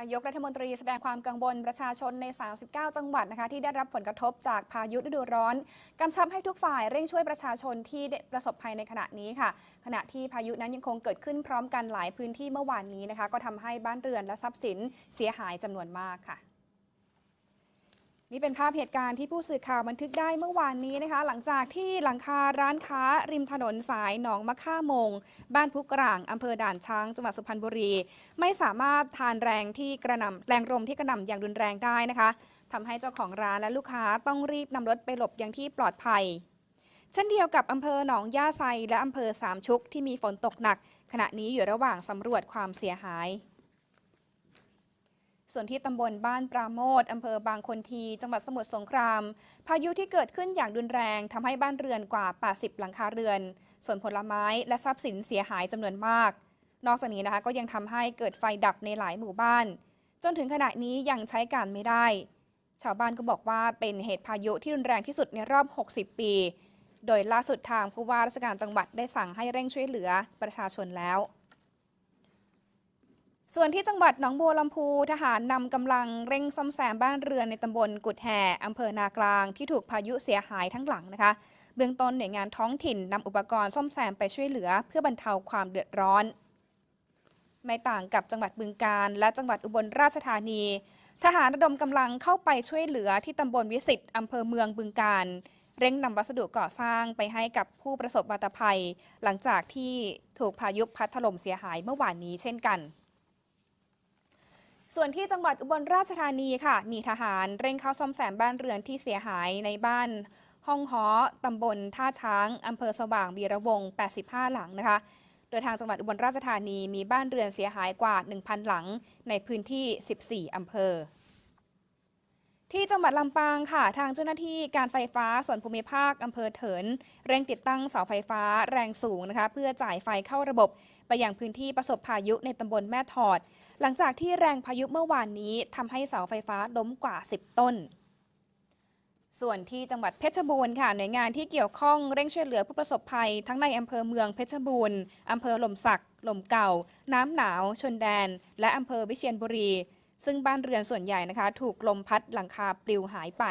นายกรัฐมนตรีแสดงความกังวลประชาชนใน 39 จังหวัดนะคะที่ได้รับผลกระทบจากพายุฤดูร้อนกำชับให้ทุกฝ่ายเร่งช่วยประชาชนที่ประสบภัยในขณะนี้ค่ะขณะที่พายุนั้นยังคงเกิดขึ้นพร้อมกันหลายพื้นที่เมื่อวานนี้นะคะก็ทำให้บ้านเรือนและทรัพย์สินเสียหายจำนวนมากค่ะนี่เป็นภาพเหตุการณ์ที่ผู้สื่อข่าวบันทึกได้เมื่อวานนี้นะคะหลังจากที่หลังคาร้านค้าริมถนนสายหนองมะค่ามงบ้านพุกร่างอำเภอด่านช้างจังหวัดสุพรรณบุรีไม่สามารถทานแรงลมที่กระหน่ำอย่างรุนแรงได้นะคะทำให้เจ้าของร้านและลูกค้าต้องรีบนำรถไปหลบยังที่ปลอดภัยเช่นเดียวกับอำเภอหนองย่าไซและอำเภอสามชุกที่มีฝนตกหนักขณะนี้อยู่ระหว่างสำรวจความเสียหายส่วนที่ตำบลบ้านปราโมทย์อำเภอบางคนทีจังหวัดสมุทรสงครามพายุที่เกิดขึ้นอย่างรุนแรงทำให้บ้านเรือนกว่า 80 หลังคาเรือนส่วนผลไม้และทรัพย์สินเสียหายจำนวนมากนอกจากนี้นะคะก็ยังทำให้เกิดไฟดับในหลายหมู่บ้านจนถึงขณะนี้ยังใช้การไม่ได้ชาวบ้านก็บอกว่าเป็นเหตุพายุที่รุนแรงที่สุดในรอบ 60 ปีโดยล่าสุดทางผู้ว่าราชการจังหวัดได้สั่งให้เร่งช่วยเหลือประชาชนแล้วส่วนที่จังหวัดหนองบัวลำพูทหารนำกำลังเร่งซ่อมแซมบ้านเรือนในตำบลกุดแห่อำเภอนากลางที่ถูกพายุเสียหายทั้งหลังนะคะเบื้องต้นหน่วยงานท้องถิ่นนำอุปกรณ์ซ่อมแซมไปช่วยเหลือเพื่อบรรเทาความเดือดร้อนไม่ต่างกับจังหวัดบึงกาฬและจังหวัดอุบลราชธานีทหารระดมกำลังเข้าไปช่วยเหลือที่ตำบลวิสิตอำเภอเมืองบึงกาฬเร่งนำวัสดุก่อสร้างไปให้กับผู้ประสบวัตภัยหลังจากที่ถูกพายุพัดถล่มเสียหายเมื่อวานนี้เช่นกันส่วนที่จังหวัดอุบลราชธานีค่ะมีทหารเร่งเข้าซ่อมแซมบ้านเรือนที่เสียหายในบ้านห้องฮ้อตำบลท่าช้างอำเภอสว่างวีระวงศ์85 หลังนะคะโดยทางจังหวัดอุบลราชธานีมีบ้านเรือนเสียหายกว่า 1,000 หลังในพื้นที่ 14 อำเภอที่จังหวัดลำปางค่ะทางเจ้าหน้าที่การไฟฟ้าส่วนภูมิภาคอำเภอเถินเร่งติดตั้งเสาไฟฟ้าแรงสูงนะคะเพื่อจ่ายไฟเข้าระบบไปยังพื้นที่ประสบพายุในตำบลแม่ถอดหลังจากที่แรงพายุเมื่อวานนี้ทำให้เสาไฟฟ้าล้มกว่า 10 ต้นส่วนที่จังหวัดเพชรบูรณ์ค่ะหน่วยงานที่เกี่ยวข้องเร่งช่วยเหลือผู้ประสบภัยทั้งในอำเภอเมืองเพชรบูรณ์อำเภอหล่มสักหล่มเก่าน้ำหนาวชนแดนและอำเภอวิเชียรบุรีซึ่งบ้านเรือนส่วนใหญ่นะคะถูกลมพัดหลังคาปลิวหายไป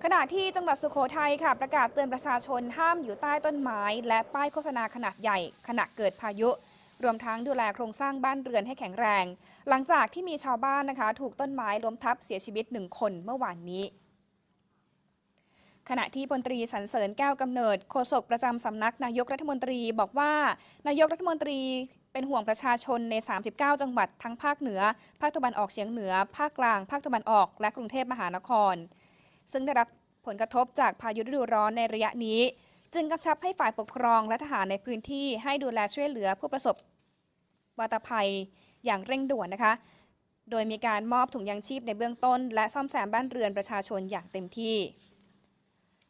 ขณะที่จังหวัดสุโขทัยค่ะประกาศเตือนประชาชนห้ามอยู่ใต้ต้นไม้และป้ายโฆษณาขนาดใหญ่ขณะเกิดพายุรวมทั้งดูแลโครงสร้างบ้านเรือนให้แข็งแรงหลังจากที่มีชาวบ้านนะคะถูกต้นไม้ล้มทับเสียชีวิต1 คนเมื่อวานนี้ขณะที่พลตรีสรรเสริญแก้วกำเนิดโฆษกประจำสำนักนายกรัฐมนตรีบอกว่านายกรัฐมนตรีเป็นห่วงประชาชนใน 39 จังหวัดทั้งภาคเหนือภาคตะวันออกเฉียงเหนือภาคกลางภาคตะวันออกและกรุงเทพมหานครซึ่งได้รับผลกระทบจากพายุฤดูร้อนในระยะนี้จึงกำชับให้ฝ่ายปกครองและทหารในพื้นที่ให้ดูแลช่วยเหลือผู้ประสบวัตภัยอย่างเร่งด่วนนะคะโดยมีการมอบถุงยางชีพในเบื้องต้นและซ่อมแซมบ้านเรือนประชาชนอย่างเต็มที่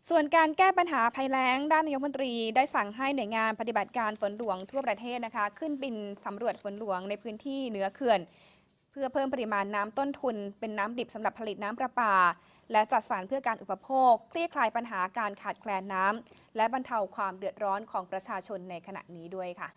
ส่วนการแก้ปัญหาภัยแล้งด้านนายกรัฐมนตรีได้สั่งให้หน่วยงานปฏิบัติการฝนหลวงทั่วประเทศนะคะขึ้นบินสำรวจฝนหลวงในพื้นที่เหนือเขื่อนเพื่อเพิ่มปริมาณน้ำต้นทุนเป็นน้ำดิบสำหรับผลิตน้ำประปาและจัดสรรเพื่อการอุปโภคคลี่คลายปัญหาการขาดแคลนน้ำและบรรเทาความเดือดร้อนของประชาชนในขณะนี้ด้วยค่ะ